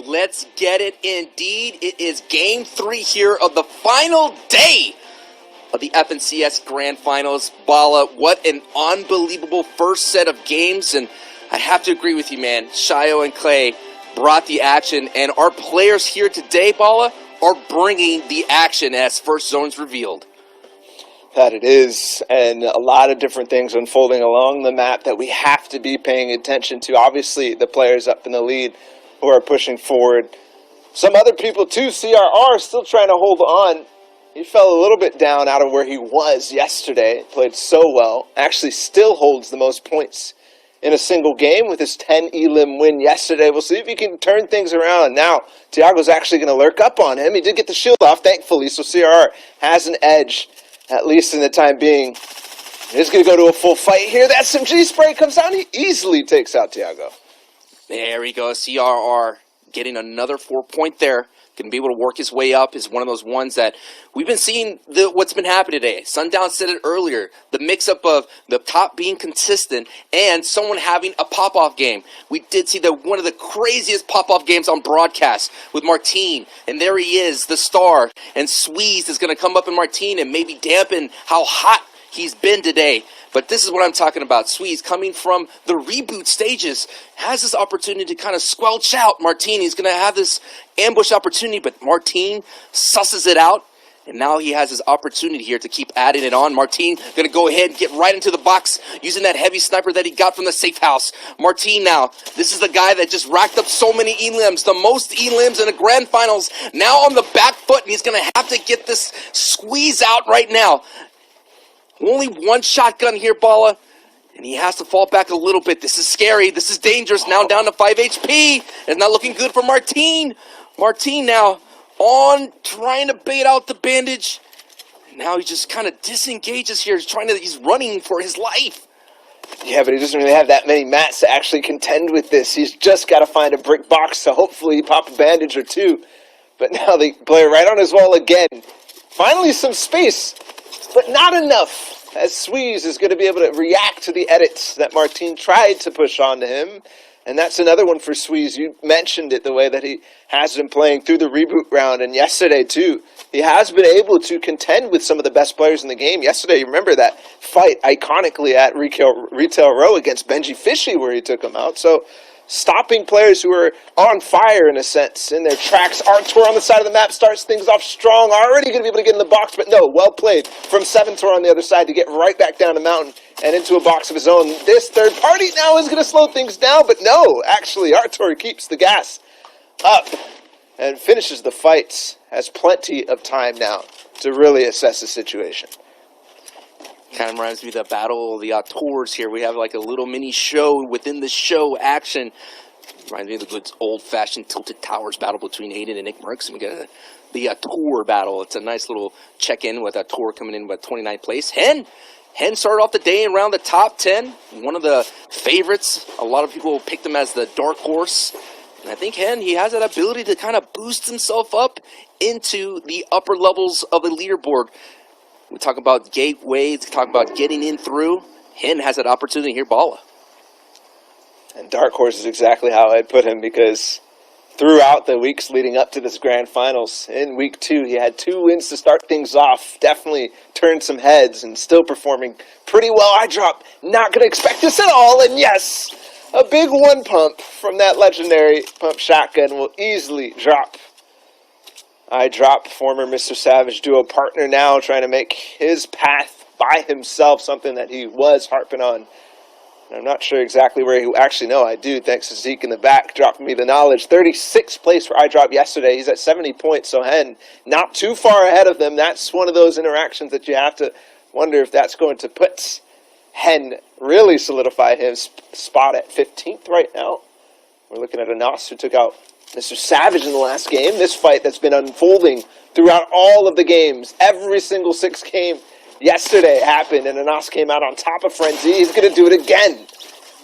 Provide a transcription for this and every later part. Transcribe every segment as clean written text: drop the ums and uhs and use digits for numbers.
let's get it indeed. It is game 3 here of the final day of the FNCS Grand Finals. Bala, what an unbelievable first set of games, and I have to agree with you, man. Shayo and Clay brought the action, and our players here today, Bala, are bringing the action as first zones revealed. That it is, and a lot of different things unfolding along the map that we have to be paying attention to. Obviously, the players up in the lead who are pushing forward. Some other people too, CRR still trying to hold on. He fell a little bit down out of where he was yesterday. Played so well. Actually still holds the most points in a single game with his 10 elim win yesterday. We'll see if he can turn things around. Now, Tiago's actually going to lurk up on him. He did get the shield off, thankfully, so CRR has an edge, at least in the time being. He's going to go to a full fight here. That SMG spray comes down. He easily takes out Tiago. There we go. CRR getting another 4-point there. Going to be able to work his way up. Is one of those ones that we've been seeing what's been happening today. Sundown said it earlier. The mix-up of the top being consistent and someone having a pop-off game. We did see one of the craziest pop-off games on broadcast with Martine. And there he is, the star. And Sweeze is going to come up in Martine and maybe dampen how hot he's been today. But this is what I'm talking about. Sweeze, coming from the reboot stages, has this opportunity to kind of squelch out Martine. He's going to have this ambush opportunity, but Martine susses it out. And now he has his opportunity here to keep adding it on. Martine going to go ahead and get right into the box using that heavy sniper that he got from the safe house. Martine now, this is the guy that just racked up so many elims, the most elims in the grand finals. Now on the back foot, and he's going to have to get this squeeze out right now. Only one shotgun here, Bala, and he has to fall back a little bit. This is scary. This is dangerous. Now down to 5 HP. It's not looking good for Martine. Martine now on, trying to bait out the bandage. Now he just kind of disengages here. He's running for his life. Yeah, but he doesn't really have that many mats to actually contend with this. He's just got to find a brick box to hopefully pop a bandage or two. But now they play right on his wall again. Finally some space, but not enough, as Sweeze is going to be able to react to the edits that Martine tried to push onto him. And that's another one for Sweeze. You mentioned it, the way that he has been playing through the reboot round, and yesterday too. He has been able to contend with some of the best players in the game. Yesterday, you remember that fight iconically at Retail Row against Benji Fishy where he took him out. So stopping players who are on fire, in a sense, in their tracks. Artur on the side of the map starts things off strong. Already going to be able to get in the box, but no, well played from Seventor on the other side to get right back down the mountain and into a box of his own. This third party now is going to slow things down, but no, actually, Artur keeps the gas up and finishes the fights. Has plenty of time now to really assess the situation. Kind of reminds me of the battle of the tours here. We have like a little mini show within the show action. Reminds me of the good old-fashioned Tilted Towers battle between Aiden and Nick Merckx. And we got the tour battle. It's a nice little check-in with a tour coming in with 29th place. Hen started off the day around the top 10. One of the favorites. A lot of people picked him as the dark horse. And I think he has that ability to kind of boost himself up into the upper levels of the leaderboard. We talk about gateways, talk about getting in through. Hen has that opportunity here, Bala. And Dark Horse is exactly how I'd put him, because throughout the weeks leading up to this grand finals, in week 2, he had 2 wins to start things off. Definitely turned some heads and still performing pretty well. I drop, not going to expect this at all. And yes, a big one pump from that legendary pump shotgun will easily drop. I drop former Mr. Savage duo partner now, trying to make his path by himself, something that he was harping on. And I'm not sure exactly where he... Actually, no, I do, thanks to Zeke in the back, dropping me the knowledge. 36th place for iDrop yesterday. He's at 70 points, so Hen not too far ahead of them. That's one of those interactions that you have to wonder if that's going to put Hen, really solidify his spot at 15th right now. We're looking at Anas, who took out Mr. Savage in the last game. This fight that's been unfolding throughout all of the games. Every single 6 game yesterday happened, and Anas came out on top of Frenzy. He's going to do it again.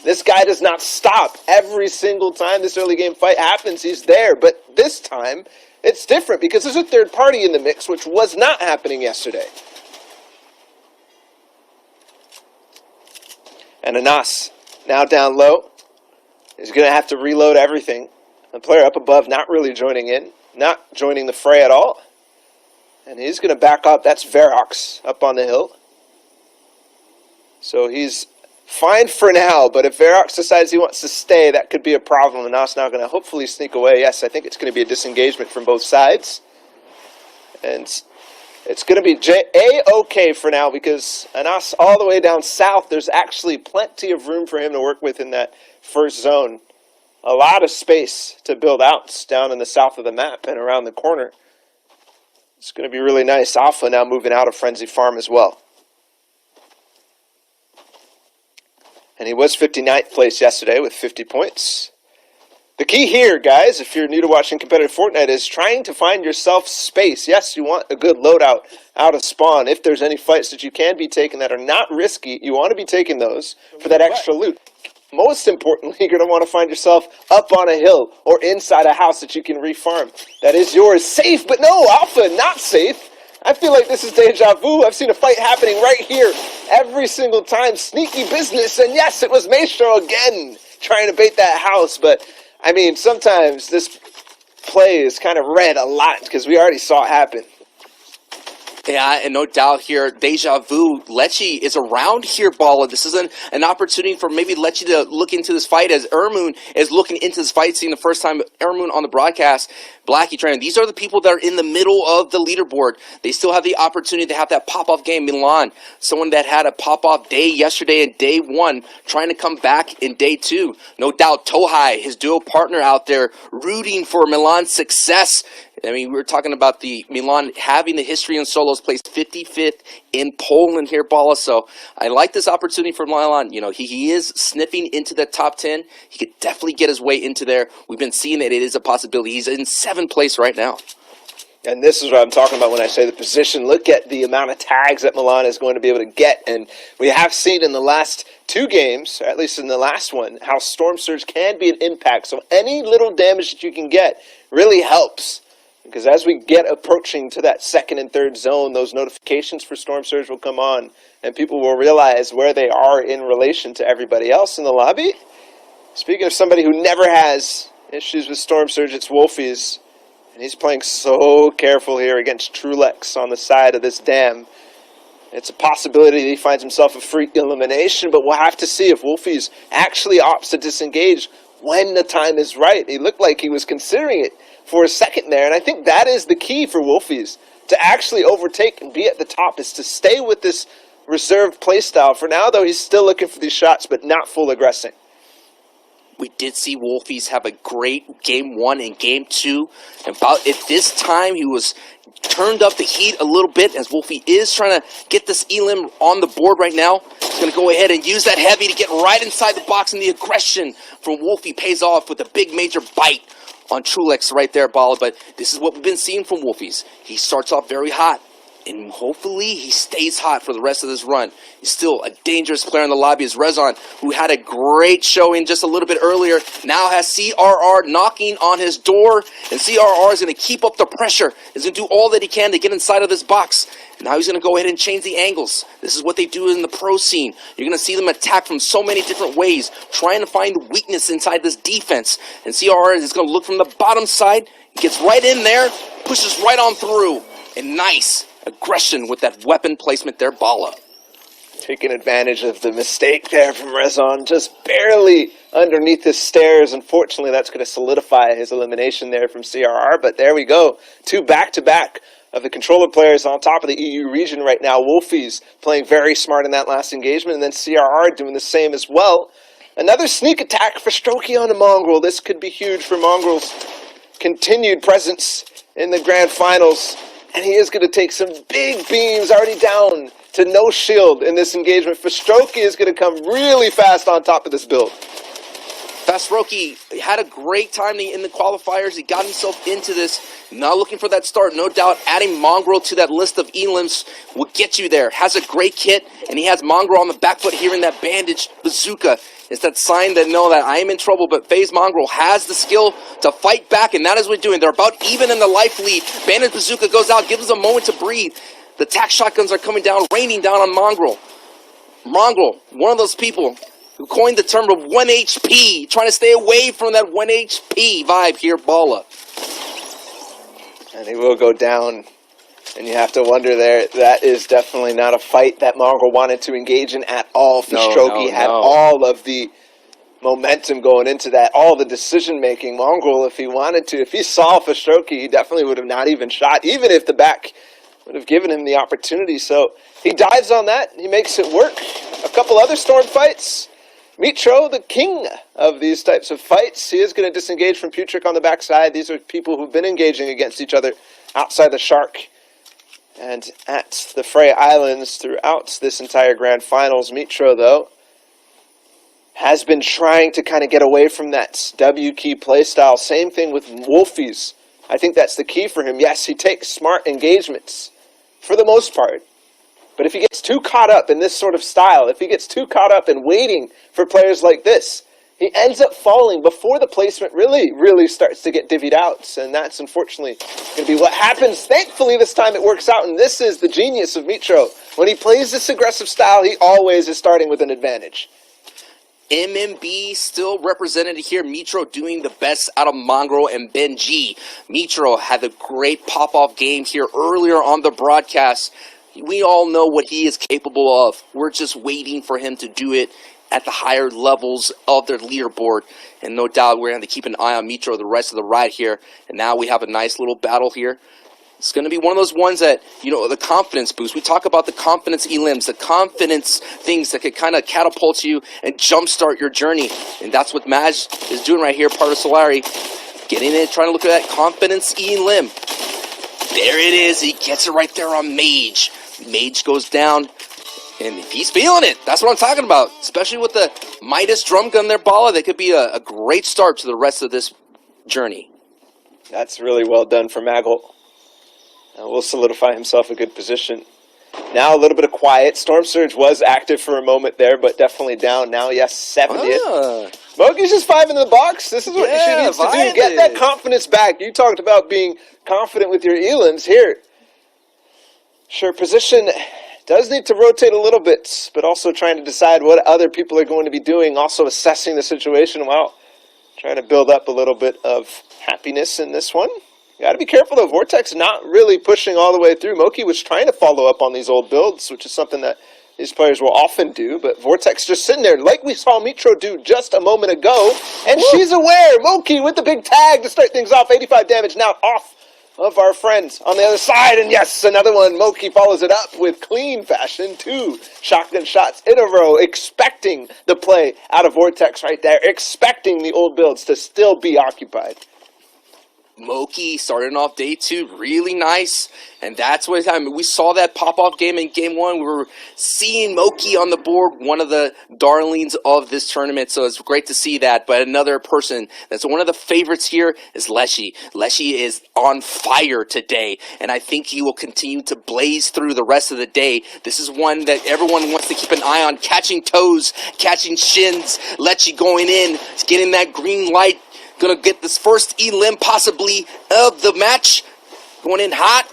This guy does not stop. Every single time this early game fight happens, he's there. But this time, it's different because there's a third party in the mix, which was not happening yesterday. And Anas, now down low, is going to have to reload everything. The player up above not really joining in, not joining the fray at all. And he's going to back up. That's Verox up on the hill. So he's fine for now, but if Verox decides he wants to stay, that could be a problem. And Anas now going to hopefully sneak away. Yes, I think it's going to be a disengagement from both sides. And it's going to be A-OK for now because Anas all the way down south, there's actually plenty of room for him to work with in that first zone. A lot of space to build outs down in the south of the map and around the corner. It's going to be really nice. Alpha now moving out of Frenzy Farm as well. And he was 59th place yesterday with 50 points. The key here, guys, if you're new to watching competitive Fortnite, is trying to find yourself space. Yes, you want a good loadout out of spawn. If there's any fights that you can be taking that are not risky, you want to be taking those for that extra loot. Most importantly, you're going to want to find yourself up on a hill or inside a house that you can refarm. That is yours. Safe, but no, Alpha, not safe. I feel like this is deja vu. I've seen a fight happening right here every single time. Sneaky business, and yes, it was Maestro again trying to bait that house, but I mean, sometimes this play is kind of read a lot because we already saw it happen. Yeah, and no doubt here, deja vu. Lecce is around here, Bala. This is an opportunity for maybe Lecce to look into this fight as Ermoon is looking into this fight, seeing the first time Ermoon on the broadcast. Blackie Trainer. These are the people that are in the middle of the leaderboard. They still have the opportunity to have that pop-off game. Milan, someone that had a pop-off day yesterday in day one, trying to come back in day two. No doubt Tohai, his duo partner out there, rooting for Milan's success. I mean, we were talking about the Milan having the history in solos, placed 55th in Poland here, Bala. So I like this opportunity for Milan. You know, he is sniffing into the top 10. He could definitely get his way into there. We've been seeing that it is a possibility. He's in 7th place right now. And this is what I'm talking about when I say the position. Look at the amount of tags that Milan is going to be able to get. And we have seen in the last 2 games, or at least in the last one, how Storm Surge can be an impact. So any little damage that you can get really helps. Because as we get approaching to that 2nd and 3rd zone, those notifications for Storm Surge will come on, and people will realize where they are in relation to everybody else in the lobby. Speaking of somebody who never has issues with Storm Surge, it's Wolfies. And he's playing so careful here against Trulex on the side of this dam. It's a possibility that he finds himself a free elimination, but we'll have to see if Wolfies actually opts to disengage when the time is right. He looked like he was considering it for a second there, and I think that is the key for Wolfies, to actually overtake and be at the top, is to stay with this reserved playstyle. For now, though, he's still looking for these shots, but not full aggressing. We did see Wolfies have a great game 1 and game 2. About at this time, he was turned up the heat a little bit as Wolfie is trying to get this elim on the board right now. He's going to go ahead and use that heavy to get right inside the box, and the aggression from Wolfie pays off with a big major bite on Trulex right there, Bala. But this is what we've been seeing from Wolfies. He starts off very hot, and hopefully he stays hot for the rest of this run. He's still a dangerous player in the lobby. As Rezon, who had a great showing just a little bit earlier, now has CRR knocking on his door, and CRR is going to keep up the pressure. He's going to do all that he can to get inside of this box. Now he's going to go ahead and change the angles. This is what they do in the pro scene. You're going to see them attack from so many different ways, trying to find weakness inside this defense. And CRR is going to look from the bottom side, gets right in there, pushes right on through. And nice aggression with that weapon placement there, Bala. Taking advantage of the mistake there from Rezon, just barely underneath the stairs. Unfortunately, that's going to solidify his elimination there from CRR. But there we go. 2 back-to-back of the controller players on top of the EU region right now. Wolfies playing very smart in that last engagement, and then CRR doing the same as well. Another sneak attack for Strokey on the Mongrel. This could be huge for Mongrel's continued presence in the grand finals. And he is going to take some big beams, already down to no shield in this engagement. For Strokey is going to come really fast on top of this build. Strokey had a great time in the qualifiers. He got himself into this. Now looking for that start. No doubt adding Mongrel to that list of elims will get you there. Has a great kit, and he has Mongrel on the back foot here in that bandage bazooka. It's that sign that know that I am in trouble, but FaZe Mongrel has the skill to fight back, and that is what they're doing. They're about even in the life lead. Bandage bazooka goes out, gives them a moment to breathe. The tac shotguns are coming down, raining down on Mongrel. Mongrel, one of those people who coined the term of 1 HP, trying to stay away from that 1 HP vibe here, Bala. And he will go down. And you have to wonder there, that is definitely not a fight that Mongrel wanted to engage in at all. For Strokey had all of the momentum going into that, all the decision-making. Mongrel, if he wanted to, if he saw for Strokey, he definitely would have not even shot, even if the back would have given him the opportunity. So he dives on that, he makes it work. A couple other Storm fights. Mitro, the king of these types of fights, he is going to disengage from Putrick on the backside. These are people who've been engaging against each other outside the Shark and at the Frey Islands throughout this entire Grand Finals. Mitro, though, has been trying to kind of get away from that W key playstyle. Same thing with Wolfies. I think that's the key for him. Yes, he takes smart engagements for the most part. But if he gets too caught up in this sort of style, if he gets too caught up in waiting for players like this, he ends up falling before the placement really starts to get divvied out. And that's unfortunately going to be what happens. Thankfully, this time it works out. And this is the genius of Mitro. When he plays this aggressive style, he always is starting with an advantage. MMB still represented here. Mitro doing the best out of Mongrel and Benji. Mitro had a great pop-off game here earlier on the broadcast. We all know what he is capable of. We're just waiting for him to do it at the higher levels of their leaderboard. And no doubt we're going to have to keep an eye on Mitro the rest of the ride here. And now we have a nice little battle here. It's going to be one of those ones that, you know, the confidence boost. We talk about the confidence elims, the confidence things that could kind of catapult you and jumpstart your journey. And that's what Maj is doing right here, part of Solari. Getting it, trying to look at that confidence elim. There it is. He gets it right there on Mage. Mage goes down. And he's feeling it. That's what I'm talking about. Especially with the Midas drum gun there, Bala. That could be a great start to the rest of this journey. That's really well done for Maggle. Will solidify himself a good position. Now a little bit of quiet. Storm Surge was active for a moment there, but definitely down now. Yes, 70th. Moki's just 5 in the box. This is what she needs to do. Get that confidence back. You talked about being confident with your elims here. Sure, position does need to rotate a little bit, but also trying to decide what other people are going to be doing, also assessing the situation while trying to build up a little bit of happiness in this one. You got to be careful, though. Vortex not really pushing all the way through. Moki was trying to follow up on these old builds, which is something that these players will often do, but Vortex just sitting there, like we saw Mitro do just a moment ago, and she's aware. Moki with the big tag to start things off. 85 damage now off of our friends on the other side, and yes, another one. Moki follows it up with clean fashion. 2 shotgun shots in a row, expecting the play out of Vortex right there, expecting the old builds to still be occupied. Moki starting off day 2 really nice, and that's what we saw that pop-off game in game 1. We were seeing Moki on the board, one of the darlings of this tournament, so it's great to see that. But another person that's one of the favorites here is Leshy. Leshy is on fire today, and I think he will continue to blaze through the rest of the day. This is one that everyone wants to keep an eye on, catching toes, catching shins. Leshy going in, getting that green light. Gonna get this first elim possibly of the match. Going in hot.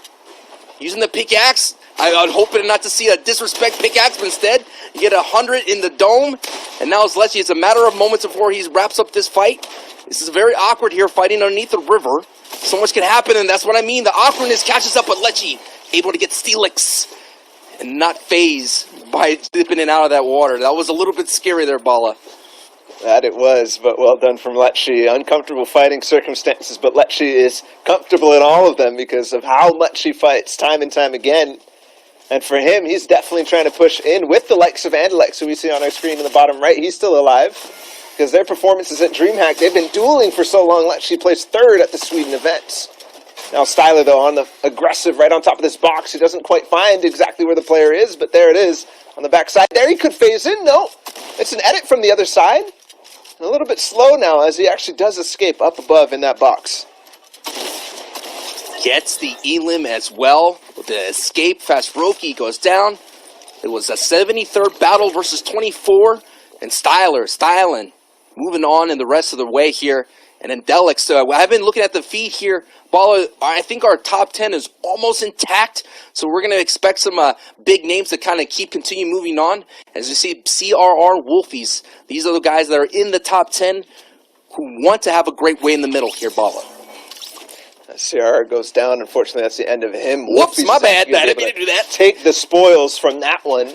Using the pickaxe. I'm hoping not to see a disrespect pickaxe, but instead you get 100 in the dome. And now it's Leshy. It's a matter of moments before he wraps up this fight. This is very awkward here, fighting underneath the river. So much can happen, and that's what I mean. The awkwardness catches up with Leshy. Able to get Steelix and not phase by dipping in out of that water. That was a little bit scary there, Bala. That it was, but well done from Lecce. Uncomfortable fighting circumstances, but Lecce is comfortable in all of them because of how much he fights time and time again. And for him, he's definitely trying to push in with the likes of Andalex, who we see on our screen in the bottom right. He's still alive because their performances at DreamHack, they've been dueling for so long. Lecce plays 3rd at the Sweden events. Now Styler, though, on the aggressive right on top of this box. He doesn't quite find exactly where the player is, but there it is on the backside. There he could phase in. No, it's an edit from the other side. A little bit slow now as he actually does escape up above in that box. Gets the elim as well. With the escape, Fast Roki goes down. It was a 73rd battle versus 24. And Styling moving on in the rest of the way here. And Indelix, I've been looking at the feed here. Bala, I think our top 10 is almost intact. So we're going to expect some big names to kind of continue moving on. As you see, CRR Wolfies. These are the guys that are in the top 10 who want to have a great way in the middle here, Bala. CRR goes down. Unfortunately, that's the end of him. Whoops, Wolfies my bad. I didn't didn't mean to do that. Take the spoils from that one.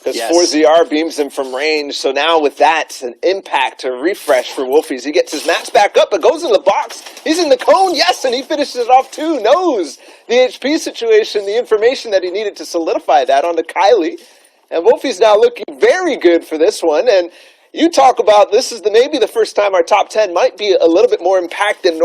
Because Yes. 4ZR beams him from range, so now with that, an impact, a refresh for Wolfies. He gets his mats back up, but goes in the box. He's in the cone, yes, and he finishes it off too. Knows the HP situation, the information that he needed to solidify that onto Kylie. And Wolfies now looking very good for this one. And you talk about this is maybe the first time our top 10 might be a little bit more intact than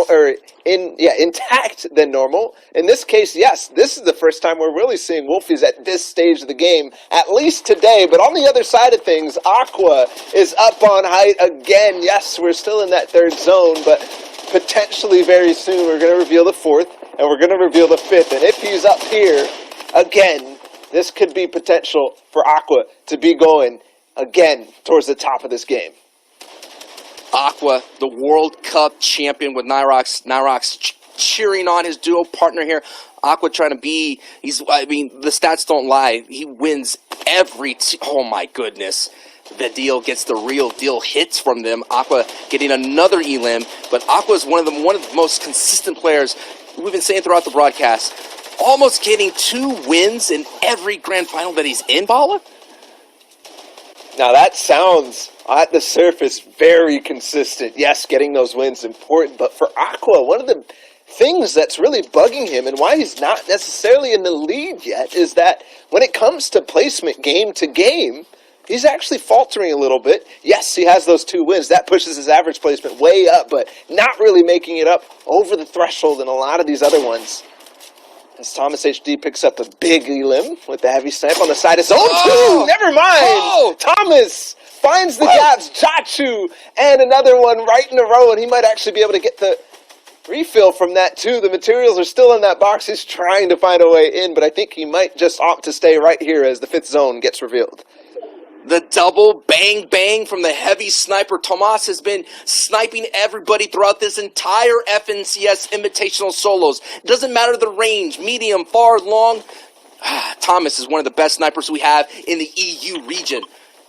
normal. In this case, yes, this is the first time we're really seeing Wolfies at this stage of the game, at least today. But on the other side of things, Aqua is up on height again. Yes, we're still in that third zone, but potentially very soon we're going to reveal the fourth, and we're going to reveal the fifth. And if he's up here again, this could be potential for Aqua to be going again towards the top of this game. Aqua, the World Cup champion with Nyrox. Nyrox cheering on his duo partner here. Aqua trying to be, the stats don't lie. He wins every, oh my goodness. The deal gets the real deal hits from them. Aqua getting another elim, but Aqua is one of the most consistent players we've been saying throughout the broadcast. Almost getting 2 wins in every grand final that he's in, Bala. Now that sounds, at the surface, very consistent. Yes, getting those wins important, but for Aqua, one of the things that's really bugging him and why he's not necessarily in the lead yet is that when it comes to placement game to game, he's actually faltering a little bit. Yes, he has those 2 wins. That pushes his average placement way up, but not really making it up over the threshold in a lot of these other ones. As Thomas HD picks up a big elim with the heavy snipe on the side of zone 2. Never mind. Oh. Thomas finds the gaps. Jachu and another one right in a row, and he might actually be able to get the refill from that too. The materials are still in that box. He's trying to find a way in, but I think he might just opt to stay right here as the 5th zone gets revealed. The double bang bang from the heavy sniper. Tomas has been sniping everybody throughout this entire FNCS Invitational solos. It doesn't matter the range, medium, far, long. Thomas is one of the best snipers we have in the EU region.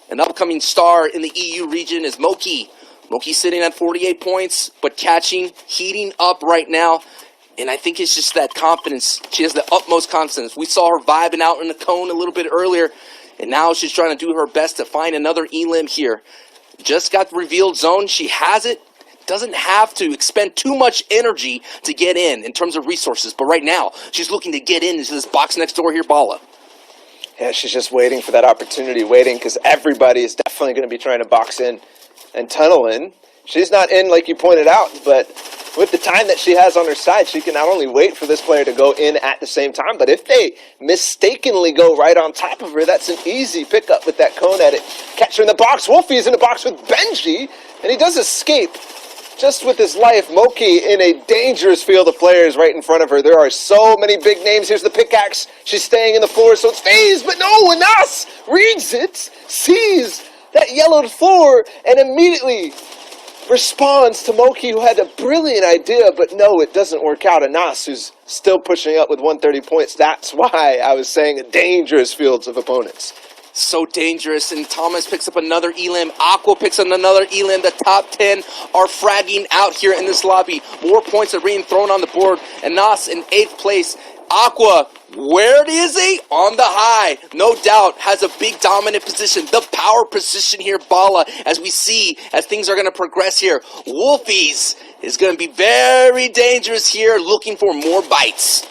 An upcoming star in the EU region is Moki. Moki sitting at 48 points, but catching, heating up right now. And I think it's just that confidence. She has the utmost confidence. We saw her vibing out in the cone a little bit earlier. And now she's trying to do her best to find another elim here. Just got the revealed zone. She has it. Doesn't have to expend too much energy to get in terms of resources. But right now, she's looking to get into this box next door here, Bala. Yeah, she's just waiting for that opportunity, waiting because everybody is definitely going to be trying to box in and tunnel in. She's not in like you pointed out, but with the time that she has on her side, she can not only wait for this player to go in at the same time, but if they mistakenly go right on top of her, that's an easy pickup with that cone at it. Catch her in the box. Wolfie's in the box with Benji, and he does escape just with his life. Moki in a dangerous field of players right in front of her. There are so many big names. Here's the pickaxe. She's staying in the floor, so it's phased, but no, Anas reads it, sees that yellowed floor, and immediately responds to Moki, who had a brilliant idea, but no, it doesn't work out. Anas, who's still pushing up with 130 points. That's why I was saying a dangerous fields of opponents. So dangerous, and Thomas picks up another elim. Aqua picks up another elim. The top 10 are fragging out here in this lobby. More points are being thrown on the board. Anas in 8th place. Aqua, where is he? On the high, no doubt, has a big dominant position. The power position here, Bala, as we see, as things are going to progress here. Wolfies is going to be very dangerous here, looking for more bites.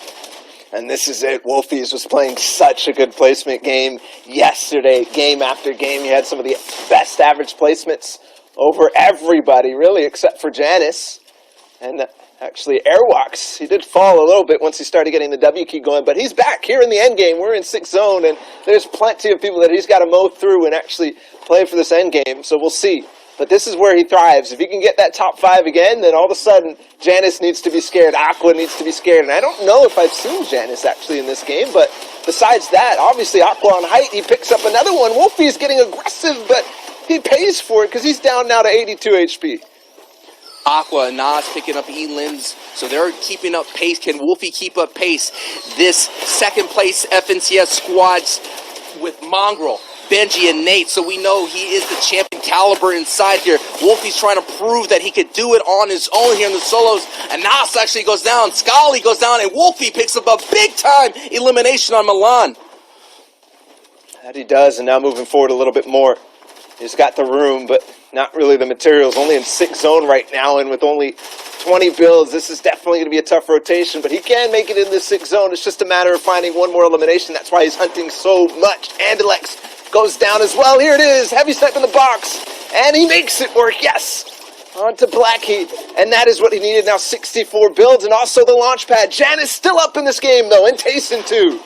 And this is it. Wolfies was playing such a good placement game yesterday, game after game. He had some of the best average placements over everybody, really, except for Jannis. And actually, Airwalks, he did fall a little bit once he started getting the W key going, but he's back here in the end game. We're in 6th zone, and there's plenty of people that he's got to mow through and actually play for this end game, so we'll see. But this is where he thrives. If he can get that top 5 again, then all of a sudden, Jannis needs to be scared. Aqua needs to be scared. And I don't know if I've seen Jannis actually in this game, but besides that, obviously Aqua on height, he picks up another one. Wolfie's getting aggressive, but he pays for it because he's down now to 82 HP. Aqua and Nas picking up E-Limbs, so they're keeping up pace. Can Wolfie keep up pace? This second place FNCS squads with Mongrel, Benji, and Nate, so we know he is the champion caliber inside here. Wolfie's trying to prove that he could do it on his own here in the solos, and Nas actually goes down, Scully goes down, and Wolfie picks up a big-time elimination on Milan. That he does, and now moving forward a little bit more. He's got the room, but not really the materials. Only in 6 zone right now, and with only 20 builds, this is definitely going to be a tough rotation, but he can make it in the 6 zone. It's just a matter of finding one more elimination. That's why he's hunting so much. Andalex goes down as well. Here it is. Heavy step in the box, and he makes it work. Yes. On to Blackie, and that is what he needed. Now 64 builds, and also the launch pad. Jannis still up in this game, though, and Tayssir too.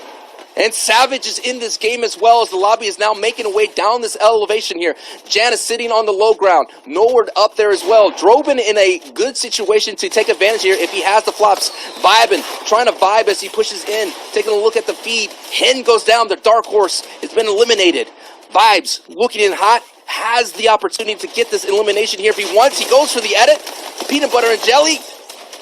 And Savage is in this game as well, as the lobby is now making a way down this elevation here. Jannis sitting on the low ground. Nord up there as well. Drobin in a good situation to take advantage here if he has the flops. Vibin, trying to vibe as he pushes in. Taking a look at the feed. Hen goes down. The Dark Horse has been eliminated. Vibes looking in hot. Has the opportunity to get this elimination here if he wants. He goes for the edit. Peanut butter and jelly.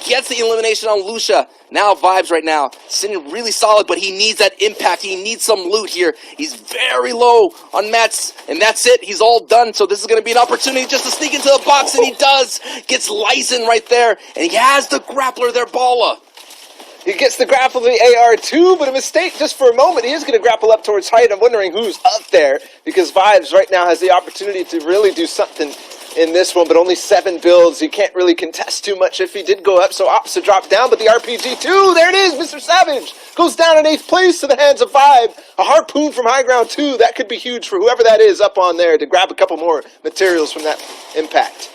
Gets the elimination on Lucia. Now Vibes right now, sitting really solid, but he needs that impact. He needs some loot here. He's very low on mats, and that's it. He's all done, so this is going to be an opportunity just to sneak into the box, and he does. Gets Lysen right there, and he has the grappler there, Bala. He gets the grapple of the AR too, but a mistake just for a moment. He is going to grapple up towards height. I'm wondering who's up there, because Vibes right now has the opportunity to really do something in this one, but only 7 builds. He can't really contest too much if he did go up, so opts to drop down, but the RPG too, there it is, Mr. Savage goes down in 8th place to the hands of Vibe. A harpoon from high ground too, that could be huge for whoever that is up on there to grab a couple more materials from that impact.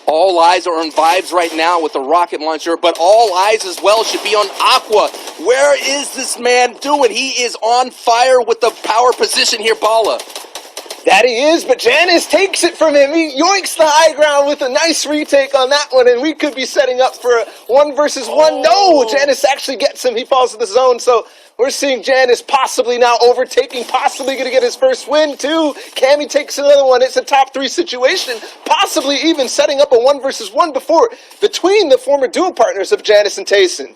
All eyes are on Vibes right now with the rocket launcher, but all eyes as well should be on Aqua. Where is this man doing? He is on fire with the power position here, Bala. That he is, but Jannis takes it from him. He yoinks the high ground with a nice retake on that one, and we could be setting up for a 1 versus 1. No, Jannis actually gets him. He falls to the zone, so we're seeing Jannis possibly now overtaking, possibly going to get his first win, too. Cammy takes another one. It's a top 3 situation, possibly even setting up a 1 versus 1 between the former duo partners of Jannis and Tayssir.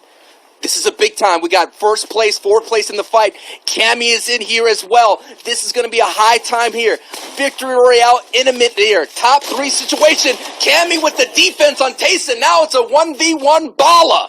This is a big time. We got 1st place, 4th place in the fight. Cammy is in here as well. This is going to be a high time here. Victory Royale intimate here. Top 3 situation. Cammy with the defense on Tayssir. Now it's a 1v1 Bala.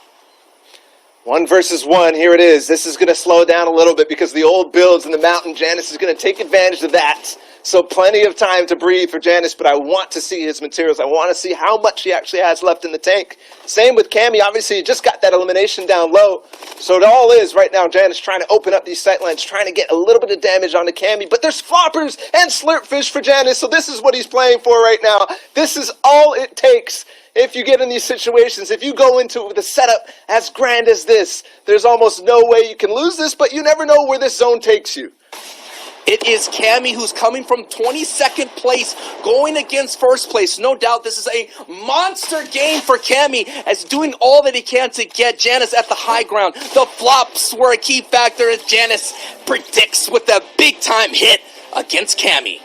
1 versus 1, here it is. This is going to slow down a little bit because the old builds in the mountain, Jannis is going to take advantage of that. So plenty of time to breathe for Jannis, but I want to see his materials. I want to see how much he actually has left in the tank. Same with Cammy. Obviously, he just got that elimination down low. So it all is right now, Jannis trying to open up these sightlines, trying to get a little bit of damage onto Cammy. But there's floppers and slurpfish for Jannis, so this is what he's playing for right now. This is all it takes. If you get in these situations, if you go into it with a setup as grand as this, there's almost no way you can lose this, but you never know where this zone takes you. It is Cammy who's coming from 22nd place, going against 1st place. No doubt this is a monster game for Cammy, as doing all that he can to get Jannis at the high ground. The flops were a key factor as Jannis predicts with a big-time hit against Cammy.